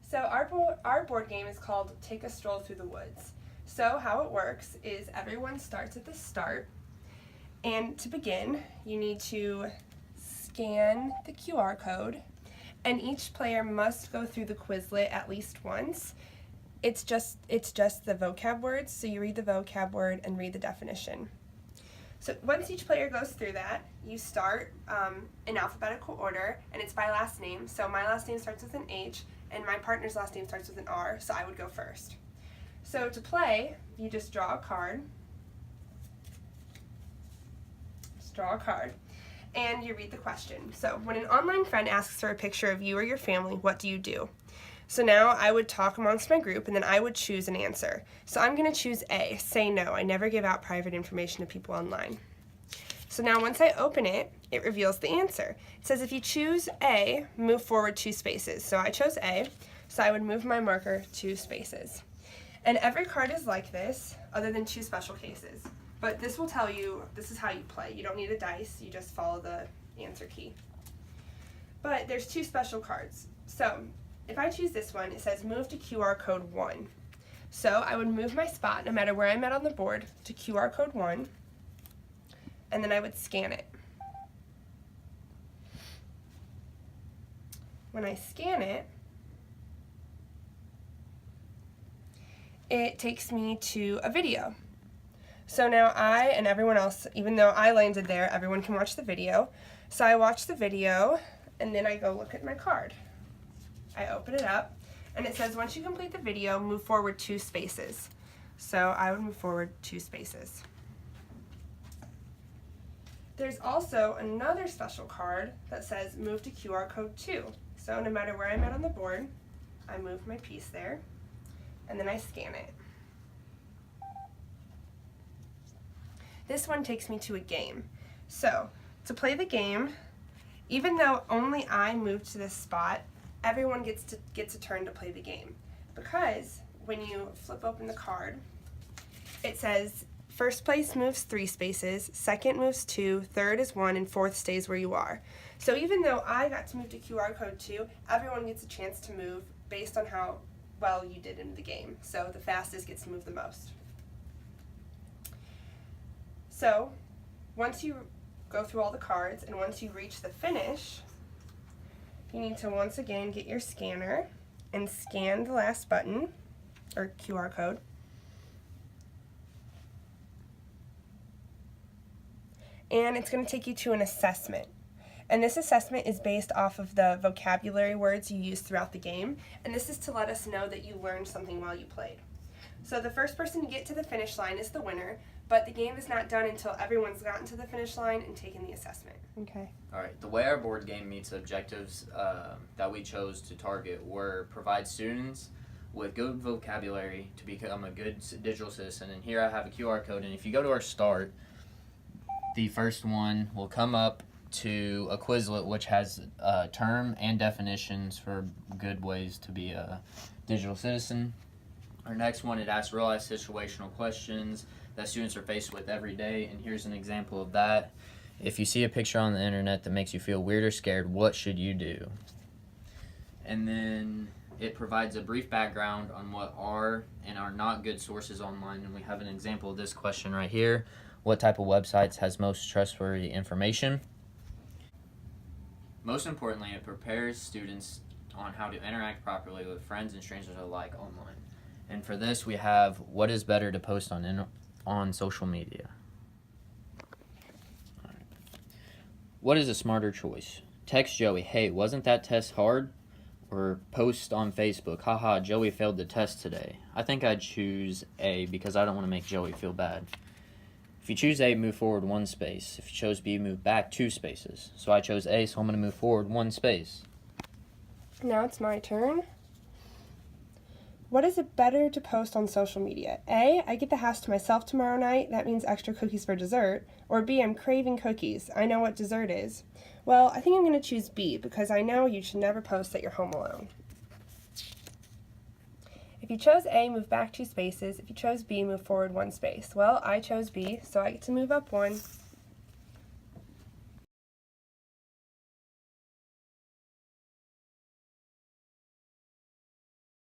So our board game is called Take a Stroll Through the Woods. So how it works is everyone starts at the start, and to begin, you need to scan the QR code, and each player must go through the Quizlet at least once. It's just the vocab words, so you read the vocab word and read the definition. So once each player goes through that, you start in alphabetical order, and it's by last name. So my last name starts with an H, and my partner's last name starts with an R, so I would go first. So to play, you just draw a card. Just draw a card, and you read the question. So when an online friend asks for a picture of you or your family, what do you do? So now I would talk amongst my group, and then I would choose an answer. So I'm going to choose A, say no. I never give out private information to people online. So now once I open it, it reveals the answer. It says if you choose A, move forward 2 spaces. So I chose A, so I would move my marker 2 spaces. And every card is like this, other than 2 special cases. But this will tell you, this is how you play. You don't need a dice, you just follow the answer key. But there's 2 special cards. So if I choose this one, it says move to QR code 1. So I would move my spot, no matter where I'm at on the board, to QR code 1, and then I would scan it. When I scan it, it takes me to a video. So now I and everyone else, even though I landed there, everyone can watch the video. So I watch the video, and then I go look at my card. I open it up, and it says once you complete the video, move forward 2 spaces. So I would move forward 2 spaces. There's also another special card that says move to QR code 2. So no matter where I'm at on the board, I move my piece there, and then I scan it. This one takes me to a game. So to play the game, even though only I moved to this spot, everyone gets a turn to play the game, because when you flip open the card, it says first place moves 3 spaces, second moves 2, third is 1, and fourth stays where you are. So even though I got to move to QR code 2, everyone gets a chance to move based on how well you did in the game. So the fastest gets to move the most. So once you go through all the cards, and once you reach the finish, you need to once again get your scanner and scan the last button, or QR code. And it's going to take you to an assessment. And this assessment is based off of the vocabulary words you use throughout the game, and this is to let us know that you learned something while you played. So the first person to get to the finish line is the winner, but the game is not done until everyone's gotten to the finish line and taken the assessment. Okay. All right. The way our board game meets the objectives that we chose to target were provide students with good vocabulary to become a good digital citizen. And here I have a QR code, and if you go to our start, the first one will come up to a Quizlet, which has term and definitions for good ways to be a digital citizen. Our next one, it asks real-life situational questions that students are faced with every day, and here's an example of that. If you see a picture on the internet that makes you feel weird or scared, what should you do? And then it provides a brief background on what are and are not good sources online, and we have an example of this question right here. What type of websites has most trustworthy information? Most importantly, it prepares students on how to interact properly with friends and strangers alike online. And for this, we have what is better to post on social media. All right. What is a smarter choice? Text Joey, hey, wasn't that test hard? Or post on Facebook, haha, Joey failed the test today. I think I'd choose A because I don't want to make Joey feel bad. If you choose A, move forward 1 space. If you chose B, move back 2 spaces. So I chose A, so I'm going to move forward 1 space. Now it's my turn. What is it better to post on social media? A, I get the house to myself tomorrow night. That means extra cookies for dessert. Or B, I'm craving cookies. I know what dessert is. Well, I think I'm going to choose B because I know you should never post that you're home alone. If you chose A, move back 2 spaces. If you chose B, move forward 1 space. Well, I chose B, so I get to move up 1.